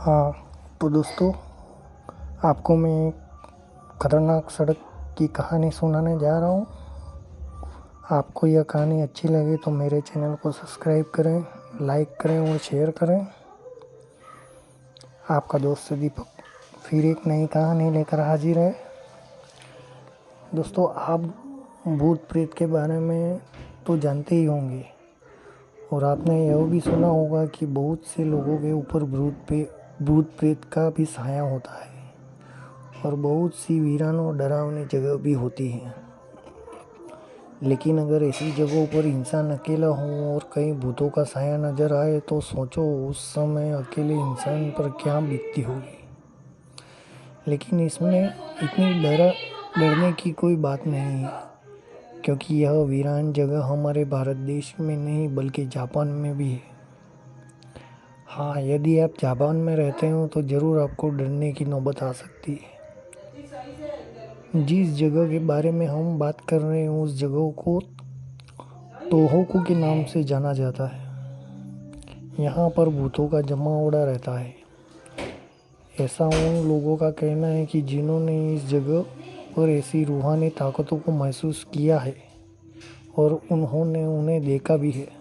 हाँ, तो दोस्तों आपको मैं एक खतरनाक सड़क की कहानी सुनाने जा रहा हूँ। आपको यह कहानी अच्छी लगे तो मेरे चैनल को सब्सक्राइब करें, लाइक करें और शेयर करें। आपका दोस्त दीपक फिर एक नई कहानी लेकर हाजिर है। दोस्तों, आप भूत प्रेत के बारे में तो जानते ही होंगे और आपने यह भी सुना होगा कि बहुत से लोगों के ऊपर भूत प्रेत का भी साया होता है और बहुत सी वीरान और डरावनी जगह भी होती हैं। लेकिन अगर ऐसी जगहों पर इंसान अकेला हो और कहीं भूतों का साया नजर आए तो सोचो उस समय अकेले इंसान पर क्या बीतती होगी। लेकिन इसमें इतनी डरने की कोई बात नहीं है, क्योंकि यह वीरान जगह हमारे भारत देश में नहीं बल्कि जापान में भी है। हाँ, यदि आप जापान में रहते हो तो ज़रूर आपको डरने की नौबत आ सकती है। जिस जगह के बारे में हम बात कर रहे हैं उस जगह को तोहोकू के नाम से जाना जाता है। यहाँ पर भूतों का जमावड़ा रहता है। ऐसा उन लोगों का कहना है कि जिन्होंने इस जगह पर ऐसी रूहानी ताकतों को महसूस किया है और उन्होंने उन्हें देखा भी है।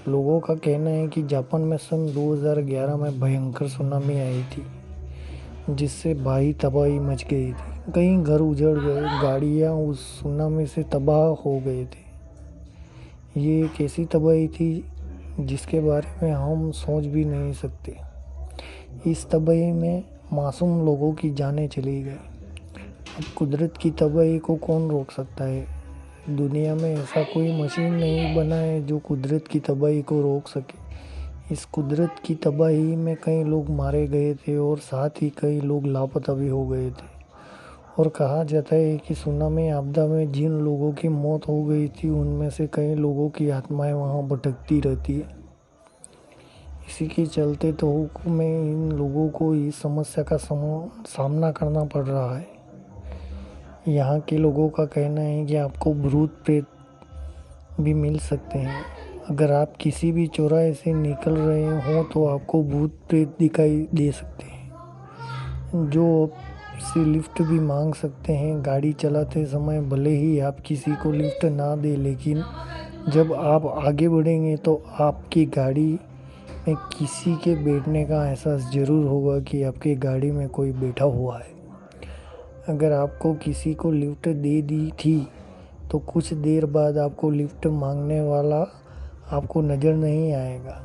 लोगों का कहना है कि जापान में सन 2011 में भयंकर सुनामी आई थी, जिससे भारी तबाही मच गई थी। कई घर उजड़ गए, गाड़ियाँ उस सुनामी से तबाह हो गए थे। ये एक ऐसी तबाही थी जिसके बारे में हम सोच भी नहीं सकते। इस तबाही में मासूम लोगों की जानें चली गई। अब कुदरत की तबाही को कौन रोक सकता है? दुनिया में ऐसा कोई मशीन नहीं बना है जो कुदरत की तबाही को रोक सके। इस कुदरत की तबाही में कई लोग मारे गए थे और साथ ही कई लोग लापता भी हो गए थे। और कहा जाता है कि सुनामी आपदा में जिन लोगों की मौत हो गई थी उनमें से कई लोगों की आत्माएं वहां भटकती रहती है। इसी के चलते तोहोकू में इन लोगों को इस समस्या का सामना करना पड़ रहा है। यहाँ के लोगों का कहना है कि आपको भूत प्रेत भी मिल सकते हैं। अगर आप किसी भी चौराहे से निकल रहे हो तो आपको भूत प्रेत दिखाई दे सकते हैं, जो आपसे लिफ्ट भी मांग सकते हैं। गाड़ी चलाते समय भले ही आप किसी को लिफ्ट ना दें, लेकिन जब आप आगे बढ़ेंगे तो आपकी गाड़ी में किसी के बैठने का एहसास ज़रूर होगा कि आपकी गाड़ी में कोई बैठा हुआ है। अगर आपको किसी को लिफ्ट दे दी थी तो कुछ देर बाद आपको लिफ्ट मांगने वाला आपको नज़र नहीं आएगा।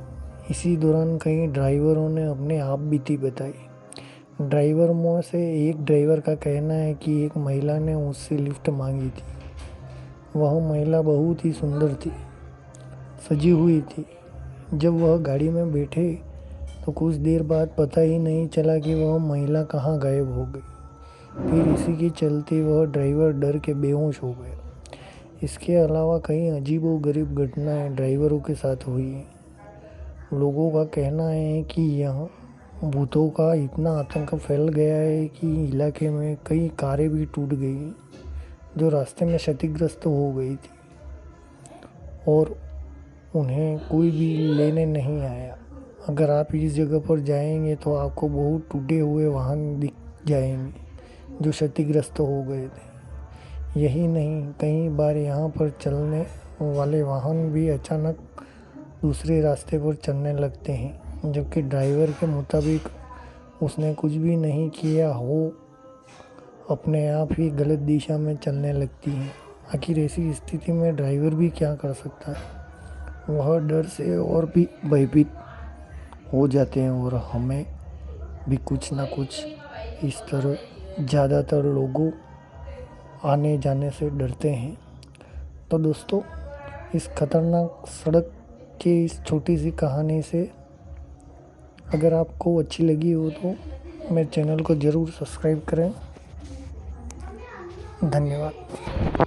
इसी दौरान कई ड्राइवरों ने अपने आप बीती बताई। ड्राइवरों से एक ड्राइवर का कहना है कि एक महिला ने उससे लिफ्ट मांगी थी। वह महिला बहुत ही सुंदर थी, सजी हुई थी। जब वह गाड़ी में बैठे तो कुछ देर बाद पता ही नहीं चला कि वह महिला कहाँ गायब हो गई। फिर इसी के चलते वह ड्राइवर डर के बेहोश हो गया। इसके अलावा कई अजीबोगरीब घटनाएं ड्राइवरों के साथ हुई हैं। लोगों का कहना है कि यहाँ भूतों का इतना आतंक फैल गया है कि इलाके में कई कारें भी टूट गई जो रास्ते में क्षतिग्रस्त हो गई थी और उन्हें कोई भी लेने नहीं आया। अगर आप इस जगह पर जाएंगे तो आपको बहुत टूटे हुए वाहन दिख जाएंगे जो क्षतिग्रस्त हो गए थे। यही नहीं, कई बार यहाँ पर चलने वाले वाहन भी अचानक दूसरे रास्ते पर चलने लगते हैं, जबकि ड्राइवर के मुताबिक उसने कुछ भी नहीं किया हो, अपने आप ही गलत दिशा में चलने लगती हैं। आखिर ऐसी स्थिति में ड्राइवर भी क्या कर सकता है? वह डर से और भी भयभीत हो जाते हैं और हमें भी कुछ ना कुछ इस तरह ज़्यादातर लोगों आने जाने से डरते हैं। तो दोस्तों, इस खतरनाक सड़क की इस छोटी सी कहानी से अगर आपको अच्छी लगी हो तो मेरे चैनल को ज़रूर सब्सक्राइब करें। धन्यवाद।